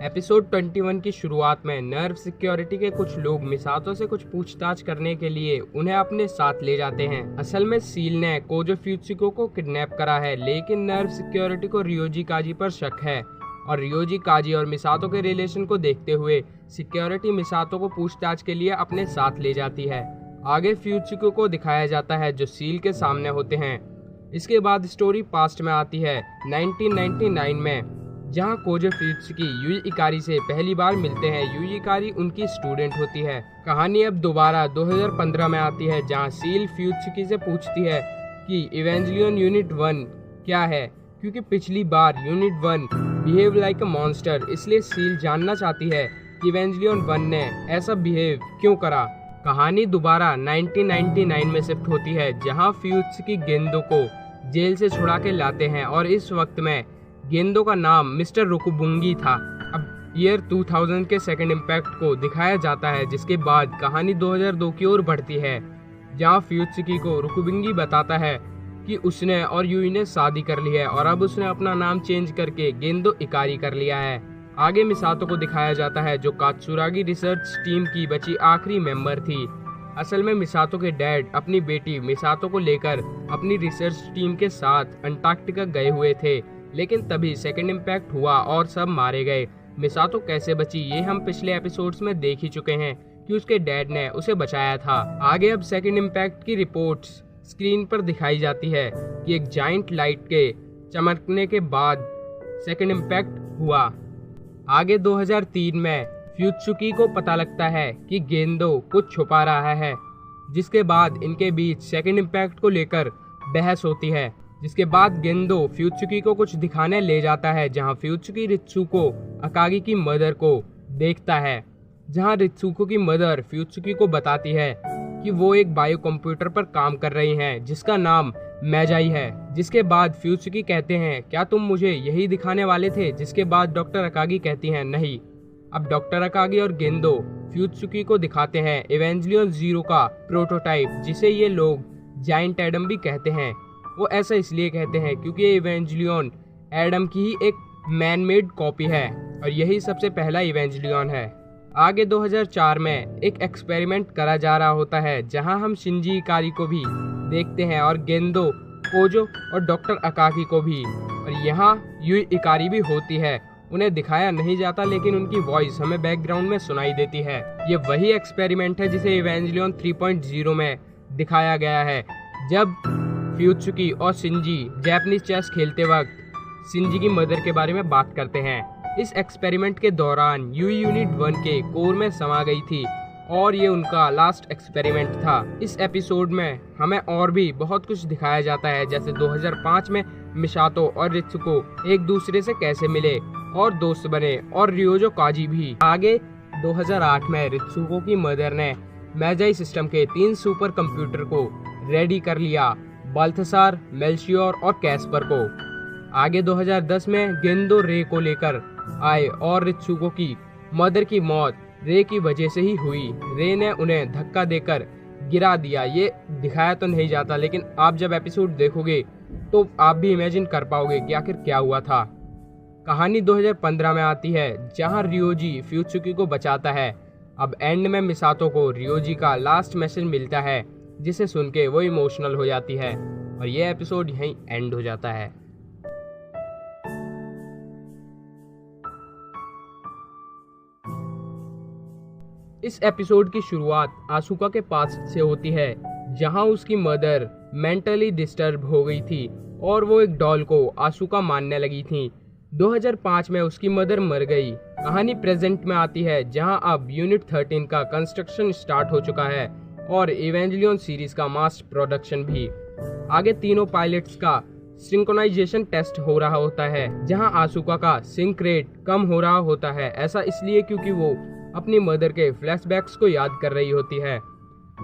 Episode 21 की शुरुआत में नर्व सिक्योरिटी के कुछ लोग मिसातो से कुछ पूछताछ करने के लिए उन्हें अपने साथ ले जाते हैं। असल में सील ने कोजो फ्यूत्सुको को किडनैप करा है, लेकिन नर्व सिक्योरिटी को रियोजी काजी पर शक है और रियोजी काजी और मिसातो के रिलेशन को देखते हुए सिक्योरिटी मिसातो को पूछताछ के लिए अपने साथ ले जाती है। आगे फ्यूत्सुको को दिखाया जाता है जो सील के सामने होते हैं। इसके बाद स्टोरी पास्ट में आती है 1999 में, जहां कोजो फ्यूत्सुकी यूई इकारी से पहली बार मिलते हैं। यूई इकारी उनकी स्टूडेंट होती है। कहानी अब दोबारा 2015 में आती है, जहां सील फ्यूत्सुकी से पूछती है कि इवेंजलियन यूनिट 1 क्या है, क्योंकि पिछली बार unit 1 behave like a monster, इसलिए सील जानना चाहती है कि इवेंजलियन 1 ने ऐसा बिहेव क्यों करा। कहानी दोबारा 1999 में शिफ्ट होती है, जहां फ्यूत्सुकी गेंदो को जेल से छुड़ा के लाते हैं और इस वक्त में गेंदो का नाम मिस्टर रोकुबुंगी था। अब ईयर 2000 के सेकंड इम्पैक्ट को दिखाया जाता है, जिसके बाद कहानी 2002 की ओर बढ़ती है, जहां फ्यूत्सुकी को रोकुबुंगी बताता है कि उसने और यूई ने शादी कर ली है और अब उसने अपना नाम चेंज करके गेंदो इकारी कर लिया है। आगे मिसातो को दिखाया जाता है जो कात्सुरागी रिसर्च टीम की बची आखिरी मेंबर थी। असल में मिसातो के डैड अपनी बेटी मिसातो को लेकर अपनी रिसर्च टीम के साथ अंटार्कटिका गए हुए थे, लेकिन तभी सेकंड इम्पैक्ट हुआ और सब मारे गए। मिसातो कैसे बची ये हम पिछले एपिसोड्स में देख ही चुके हैं कि उसके डैड ने उसे बचाया था। आगे अब सेकंड इम्पैक्ट की रिपोर्ट्स स्क्रीन पर दिखाई जाती है कि एक जाइंट लाइट के चमकने के बाद सेकंड इम्पैक्ट हुआ। आगे 2003 में फ्यूत्सुकी को पता लगता है कि गेंदो कुछ छुपा रहा है, जिसके बाद इनके बीच सेकंड इम्पैक्ट को लेकर बहस होती है। जिसके बाद गेंदो फ्यूत्सुकी को कुछ दिखाने ले जाता है, जहां फ्यूत्सुकी रित्सुको अकागी की मदर को देखता है, जहां रित्सुको की मदर फ्यूत्सुकी को बताती है कि वो एक बायो कंप्यूटर पर काम कर रही हैं जिसका नाम मैजाई है। जिसके बाद फ्यूत्सुकी कहते हैं क्या तुम मुझे यही दिखाने वाले थे, जिसके बाद डॉक्टर अकागी कहती हैं नहीं। अब डॉक्टर अकागी और गेंदो फ्यूत्सुकी को दिखाते हैं इवेंजलियन 0 का प्रोटोटाइप, जिसे ये लोग जाइंट एडम भी कहते हैं। वो ऐसा इसलिए कहते हैं क्योंकि ये इवेंजलियन एडम की ही एक मैन मेड कॉपी है और यही सबसे पहला इवेंजलियन है। आगे 2004 में एक एक्सपेरिमेंट करा जा रहा होता है, जहां हम शिंजी इकारी को भी देखते हैं और गेंदो, कोजो और डॉक्टर अकागी को भी, और यहाँ यूई इकारी भी होती है। उन्हें दिखाया नहीं जाता, लेकिन उनकी वॉइस हमें बैकग्राउंड में सुनाई देती है। ये वही एक्सपेरिमेंट है जिसे इवेंजलियन 3.0 में दिखाया गया है, जब फ्यूत्सुकी और शिंजी जापानीज चेस खेलते वक्त शिंजी की मदर के बारे में बात करते हैं। इस एक्सपेरिमेंट के दौरान यूई यूनिट 1 के कोर में समा गई थी और ये उनका लास्ट एक्सपेरिमेंट था। इस एपिसोड में हमें और भी बहुत कुछ दिखाया जाता है, जैसे 2005 में मिसातो और रित्सुको एक दूसरे से कैसे मिले और दोस्त बने, और रियोजो काजी भी। आगे 2008 में रित्सुको की मदर ने मैजाई सिस्टम के 3 सुपर कंप्यूटर को रेडी कर लिया, बाल्थसार, मेल्शियोर और कैस्पर को। आगे 2010 में गेंदो रे को लेकर आए और रित्सुको की मदर की मौत रे की वजह से ही हुई। रे ने उन्हें धक्का देकर गिरा दिया। ये दिखाया तो नहीं जाता, लेकिन आप जब एपिसोड देखोगे तो आप भी इमेजिन कर पाओगे कि आखिर क्या हुआ था। कहानी 2015 में आती है, जहां रियोजी फ्यूत्सुकी को बचाता है। अब एंड में मिसातो को रियोजी का लास्ट मैसेज मिलता है, जिसे सुन के वो इमोशनल हो जाती है और ये एपिसोड यहीं एंड हो जाता है। इस एपिसोड की शुरुआत आसुका के पास से होती है, जहां उसकी मदर मेंटली डिस्टर्ब हो गई थी और वो एक डॉल को आसुका मानने लगी थी। 2005 में उसकी मदर मर गई। कहानी प्रेजेंट में आती है, जहां अब यूनिट 13 का कंस्ट्रक्शन स्टार्ट हो चुका है और इवेंजलियन सीरीज का मास प्रोडक्शन भी। आगे तीनों पायलट्स का सिंक्रोनाइजेशन टेस्ट हो रहा होता है, जहां आसुका का सिंक रेट कम हो रहा होता है। ऐसा इसलिए क्योंकि वो अपनी मदर के फ्लैशबैक्स को याद कर रही होती है।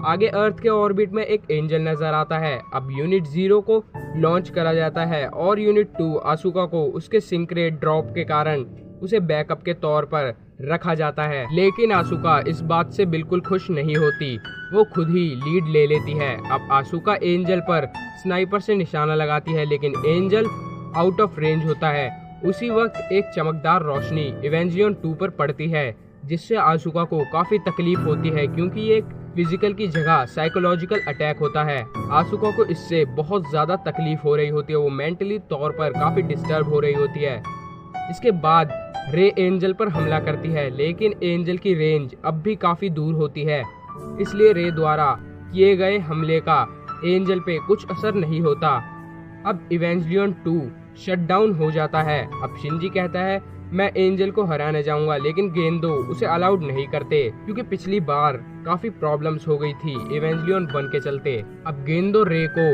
आगे अर्थ के ऑर्बिट में एक एंजल नजर आता है। अब यूनिट 0 को लॉन्च करा जाता है और यूनिट 2 आसुका को उसके सिंक रेट ड्रॉप के कारण उसे बैकअप के तौर पर रखा जाता है। लेकिन आसुका इस बात से बिल्कुल खुश नहीं होती, वो खुद ही लीड ले लेती है। अब आसुका एंजल पर स्नाइपर से निशाना लगाती है, लेकिन एंजल आउट ऑफ रेंज होता है उसी वक्त एक चमकदार रोशनी इवेंजिलियन 2 पर पड़ती है, जिससे आशुका को काफी तकलीफ होती है क्योंकि ये एक फिजिकल की जगह साइकोलॉजिकल अटैक होता है। आशुका को इससे बहुत ज्यादा तकलीफ हो रही होती है, वो मेंटली तौर पर काफी डिस्टर्ब हो रही होती है। इसके बाद रे एंजल पर हमला करती है, लेकिन एंजल की रेंज अब भी काफी दूर होती है, इसलिए रे द्वारा किए गए हमले का एंजल पे कुछ असर नहीं होता। अब इवेंजिलियन 2 शट डाउन हो जाता है। अब शिंजी कहता है मैं एंजल को हराने जाऊंगा, लेकिन गेंदो उसे अलाउड नहीं करते क्योंकि पिछली बार काफी प्रॉब्लम्स हो गई थी इवेंजिलियन 1 के चलते। अब गेंदो रे को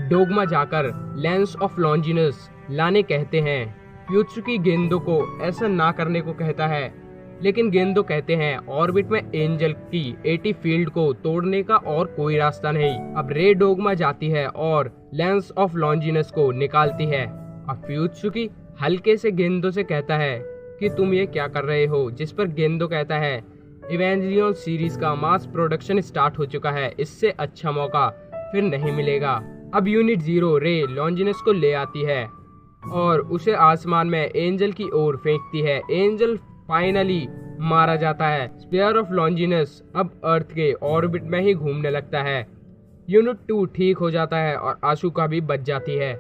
डोगमा जाकर लेंस ऑफ लॉन्जिनस लाने कहते हैं। फ्यूत्सुकी गेंदो को ऐसा ना करने को कहता है, लेकिन गेंदो कहते हैं ऑर्बिट में एंजल की 80 फील्ड को तोड़ने का और कोई रास्ता नहीं। अब रे डोगमा जाती है और लेंस ऑफ लॉन्जिनस को निकालती है। अब फ्यूत्सुकी हल्के से गेंदो से कहता है कि तुम ये क्या कर रहे हो, जिस पर गेंदो कहता है इवेंजिलियन सीरीज का मास प्रोडक्शन स्टार्ट हो चुका है, इससे अच्छा मौका फिर नहीं मिलेगा। अब यूनिट 0 रे लॉन्जिनस को ले आती है और उसे आसमान में एंजल की ओर फेंकती है। एंजल फाइनली मारा जाता है। स्पेयर ऑफ लॉन्जिनस अब अर्थ के ऑर्बिट में ही घूमने लगता है। यूनिट 2 ठीक हो जाता है और आशुका भी बच जाती है।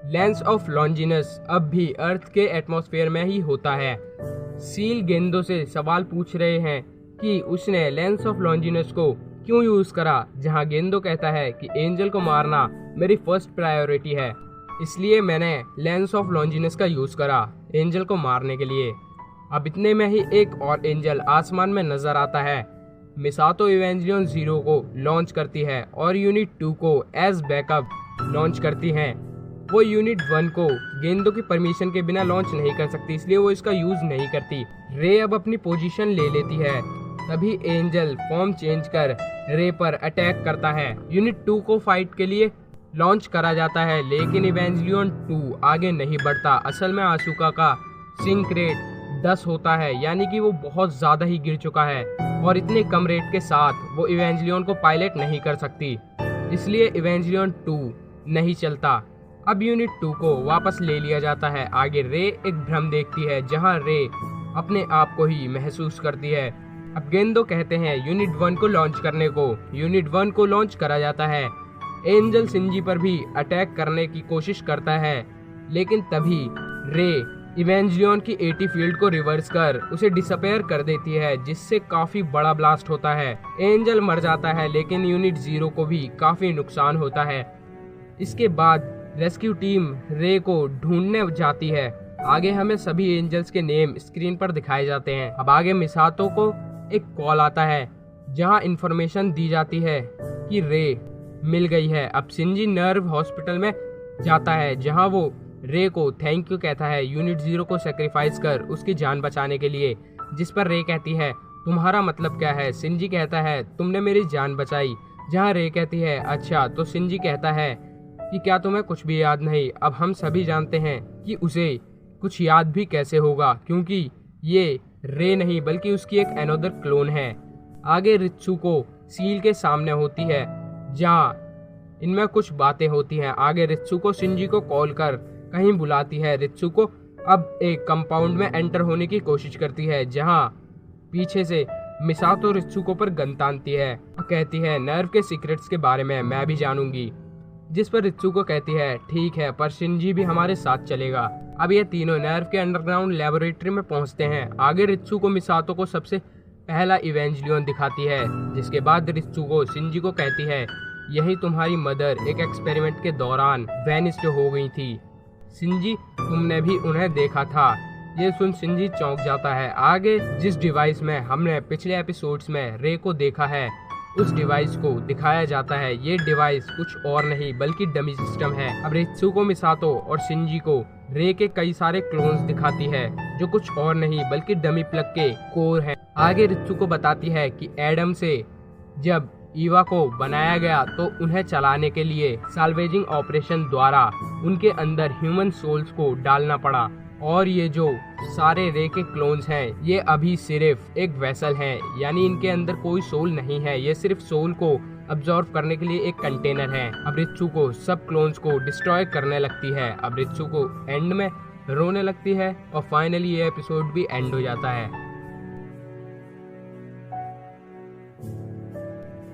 लेंस ऑफ लॉन्जिनस अब भी अर्थ के एटमॉस्फेयर में ही होता है। सील गेंदो से सवाल पूछ रहे हैं कि उसने लेंस ऑफ लॉन्जिनस को क्यों यूज करा, जहां गेंदो कहता है कि एंजल को मारना मेरी फर्स्ट प्रायोरिटी है, इसलिए मैंने लेंस ऑफ लॉन्जिनस का यूज करा एंजल को मारने के लिए। अब इतने में ही एक और एंजल आसमान में नजर आता है। मिसातो इवेंजिलियन 0 को लॉन्च करती है और यूनिट 2 को एज बैकअप लॉन्च करती हैं। वो यूनिट 1 को गेंदों की परमिशन के बिना लॉन्च नहीं कर सकती, इसलिए वो इसका यूज नहीं करती। रे अब अपनी पोजीशन ले लेती है, तभी एंजल फॉर्म चेंज कर रे पर अटैक करता है। यूनिट 2 को फाइट के लिए लॉन्च करा जाता है, लेकिन इवेंजिलियन 2 आगे नहीं बढ़ता। असल में आशुका का सिंक रेट 10 होता है, यानी कि वो बहुत ज्यादा ही गिर चुका है और इतने कम रेट के साथ वो इवेंजिलियन को पायलट नहीं कर सकती, इसलिए इवेंजिलियन 2 नहीं चलता। अब यूनिट 2 को वापस ले लिया जाता है। आगे रे एक भ्रम देखती है, जहां रे अपने आप को ही महसूस करती है। अब गेंदो कहते हैं यूनिट 1 को लॉन्च करने को। यूनिट 1 को लॉन्च करा जाता है। एंजल शिंजी पर भी अटैक करने की कोशिश करता है, लेकिन तभी रे इवेंजिलियन की 80 फील्ड को रिवर्स कर उसे डिसअपेयर कर देती है, जिससे काफी बड़ा ब्लास्ट होता है। एंजल मर जाता है, लेकिन यूनिट 0 को भी काफी नुकसान होता है। इसके बाद रेस्क्यू टीम रे को ढूंढने जाती है। आगे हमें सभी एंजल्स के नेम स्क्रीन पर दिखाए जाते हैं। अब आगे मिसातो को एक कॉल आता है, जहां इंफॉर्मेशन दी जाती है कि रे मिल गई है। अब शिंजी नर्व हॉस्पिटल में जाता है, जहां वो रे को थैंक यू कहता है यूनिट 0 को सेक्रीफाइस कर उसकी जान बचाने के लिए, जिस पर रे कहती है तुम्हारा मतलब क्या है। शिंजी कहता है तुमने मेरी जान बचाई, जहां रे कहती है अच्छा। तो शिंजी कहता है कि क्या तुम्हें कुछ भी याद नहीं। अब हम सभी जानते हैं कि उसे कुछ याद भी कैसे होगा, क्योंकि ये रे नहीं बल्कि उसकी एक अनदर क्लोन है। आगे रित्सुको सील के सामने होती है, जहां इनमें कुछ बातें होती हैं। आगे रित्सुको शिंजी को कॉल कर कहीं बुलाती है। रित्सुको अब एक कंपाउंड में एंटर होने की कोशिश करती है, जहां पीछे से मिसातो रित्सुको पर गन तानती है और कहती है नर्व के सीक्रेट्स के बारे में मैं भी जानूंगी, जिस पर रित्सुको कहती है ठीक है, पर शिंजी भी हमारे साथ चलेगा। अब ये तीनों नर्व के अंडरग्राउंड लेबोरेटरी में पहुंचते हैं। आगे रित्सुको मिसातो को सबसे पहला इवेंजिलियन दिखाती है, जिसके बाद रित्सुको शिंजी को कहती है यही तुम्हारी मदर एक एक्सपेरिमेंट के दौरान वैनिस्ड हो गई थी। शिंजी तुमने भी उन्हें देखा था। ये सुन शिंजी चौंक जाता है। आगे जिस डिवाइस में हमने पिछले एपिसोड्स में रे को देखा है, उस डिवाइस को दिखाया जाता है। ये डिवाइस कुछ और नहीं बल्कि डमी सिस्टम है। अब रित्सुको मिसातो और शिंजी को रे के कई सारे क्लोन्स दिखाती है, जो कुछ और नहीं बल्कि डमी प्लग के कोर हैं। आगे रित्सुको बताती है कि एडम से जब ईवा को बनाया गया तो उन्हें चलाने के लिए साल्वेजिंग ऑपरेशन द्वारा उनके अंदर ह्यूमन सोल्स को डालना पड़ा, और ये जो सारे रे के क्लोन्स हैं ये अभी सिर्फ एक वेसल हैं, यानी इनके अंदर कोई सोल नहीं है। ये सिर्फ सोल को अब्जॉर्व करने के लिए एक कंटेनर है। अब रित्सुको सब क्लोन्स को डिस्ट्रॉय करने लगती है। अब रित्सुको एंड में रोने लगती है और फाइनली ये एपिसोड भी एंड हो जाता है।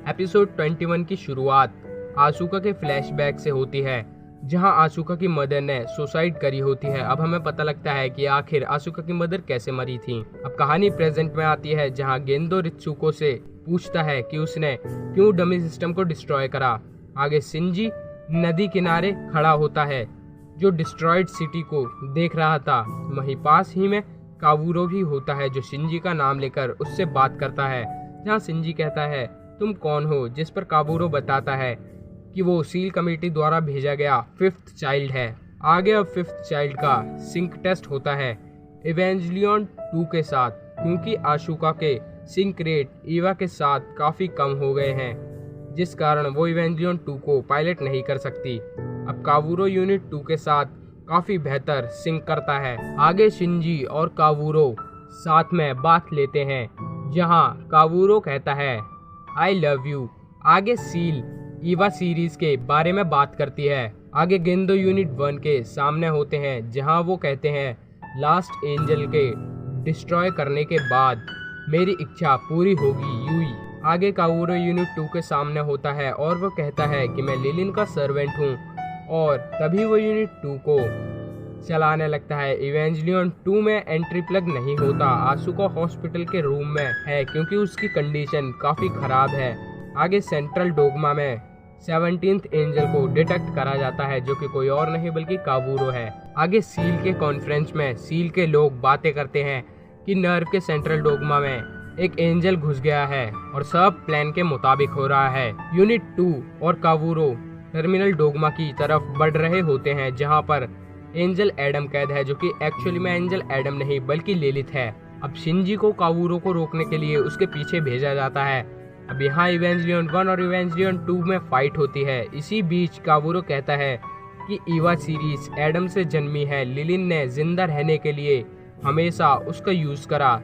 एपिसोड 21 की शुरुआत आसुका के फ्लैशबैक से होती है, जहां आसुका की मदर ने सुसाइड करी होती है। अब हमें पता लगता है कि आखिर आसुका की मदर कैसे मरी थी। अब कहानी प्रेजेंट में आती है, जहां गेंदो रित्सुको से पूछता है कि उसने क्यों डमी सिस्टम को डिस्ट्रॉय करा। आगे शिंजी नदी किनारे खड़ा होता है, जो डिस्ट्रॉयड सिटी को देख रहा था। वहीं पास ही में कावुरो भी होता है, जो शिंजी का नाम लेकर उससे बात करता है। जहां शिंजी कहता है तुम कौन हो, जिस पर कावुरो बताता है कि वो सील कमेटी द्वारा भेजा गया 5th चाइल्ड है। आगे अब 5th चाइल्ड का सिंक टेस्ट होता है इवेंजलियन 2 के साथ, क्योंकि आशुका के सिंक रेट ईवा के साथ काफी कम हो गए हैं, जिस कारण वो इवेंजलियन 2 को पायलट नहीं कर सकती। अब कावुरो यूनिट 2 के साथ काफी बेहतर सिंक करता है। आगे शिंजी और कावुरो साथ में बात लेते हैं, जहां कावुरो कहता है आई लव यू। आगे सील ईवा सीरीज के बारे में बात करती है। आगे गेंदो यूनिट 1 के सामने होते हैं, जहां वो कहते हैं लास्ट एंजल के डिस्ट्रॉय करने के बाद मेरी इच्छा पूरी होगी यूई। आगे कावुरो यूनिट 2 के सामने होता है और वो कहता है कि मैं लिलिन का सर्वेंट हूँ, और तभी वो यूनिट 2 को चलाने लगता है। इवेंजलियन 2 में एंट्री प्लग नहीं होता। आसुका हॉस्पिटल के रूम में है, क्योंकि उसकी कंडीशन काफी खराब है। आगे सेंट्रल डोगमा में 17th एंजल को डिटेक्ट करा जाता है, जो कि कोई और नहीं बल्कि कावुरो है। आगे सील के कॉन्फ्रेंस में सील के लोग बातें करते हैं कि नर्व के सेंट्रल डोगमा में एक एंजल घुस गया है और सब प्लान के मुताबिक हो रहा है। यूनिट 2 और कावुरो टर्मिनल डोगमा की तरफ बढ़ रहे होते हैं, जहां पर एंजल एडम कैद है, जो कि एक्चुअली में एंजल एडम नहीं बल्कि लिलिथ है। अब शिंजी को कावुरो को रोकने के लिए उसके पीछे भेजा जाता है। अब यहाँ इवेंजलियन 1 और इवेंजलियन 2 में फाइट होती है। इसी बीच कावुरो कहता है कि ईवा सीरीज एडम से जन्मी है, लिलिन ने जिंदा रहने के लिए हमेशा उसका यूज करा।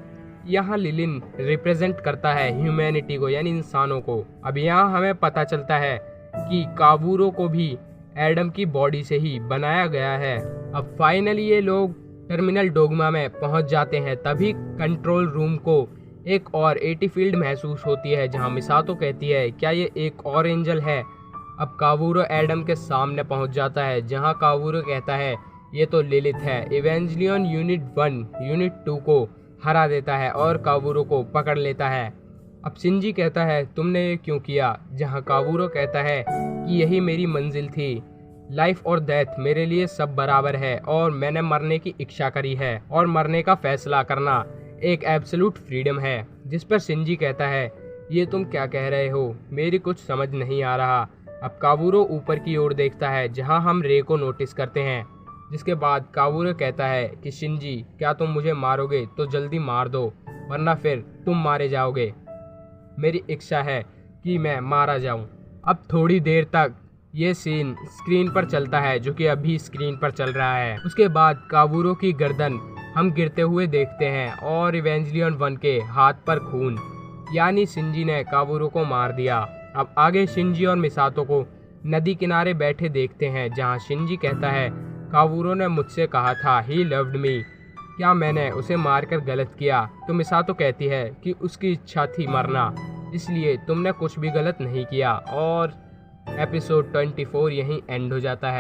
यहाँ लिलिन रिप्रेजेंट करता है ह्यूमैनिटी को, यानी इंसानों को। अब यहाँ हमें पता चलता है कि कावुरो को भी एडम की बॉडी से ही बनाया गया है। अब फाइनली ये लोग टर्मिनल डोगमा में पहुंच जाते हैं। तभी कंट्रोल रूम को एक और 80 फील्ड महसूस होती है, जहां मिसातो कहती है क्या ये एक और एंजल है। अब कावुरो एडम के सामने पहुंच जाता है, जहां कावुरो कहता है ये तो लिलिथ है। इवेंजलियन यूनिट 1 यूनिट 2 को हरा देता है और कावुरो को पकड़ लेता है। अब शिंजी कहता है तुमने ये क्यों किया, जहां कावुरो कहता है कि यही मेरी मंजिल थी, लाइफ और डेथ मेरे लिए सब बराबर है, और मैंने मरने की इच्छा करी है, और मरने का फैसला करना एक एब्सोल्यूट फ्रीडम है। जिस पर शिंजी कहता है ये तुम क्या कह रहे हो, मेरी कुछ समझ नहीं आ रहा। अब कावुरो ऊपर की ओर देखता है, जहां हम रे को नोटिस करते हैं, जिसके बाद कावुरो कहता है कि शिंजी क्या तुम मुझे मारोगे तो जल्दी मार दो, वरना फिर तुम मारे जाओगे। मेरी इच्छा है कि मैं मारा जाऊं। अब थोड़ी देर तक ये सीन स्क्रीन पर चलता है, जो कि अभी स्क्रीन पर चल रहा है। उसके बाद कावुरो की गर्दन हम गिरते हुए देखते हैं और इवेंजलियन 1 के हाथ पर खून, यानी शिंजी ने कावुरो को मार दिया। अब आगे शिंजी और मिसातो को नदी किनारे बैठे देखते हैं, जहां शिंजी कहता है कावुरो ने मुझसे कहा था ही लव्ड मी, क्या मैंने उसे मारकर गलत किया। तो मिसातो कहती है कि उसकी इच्छा थी मरना, इसलिए तुमने कुछ भी गलत नहीं किया। और एपिसोड 24 यहीं एंड हो जाता है।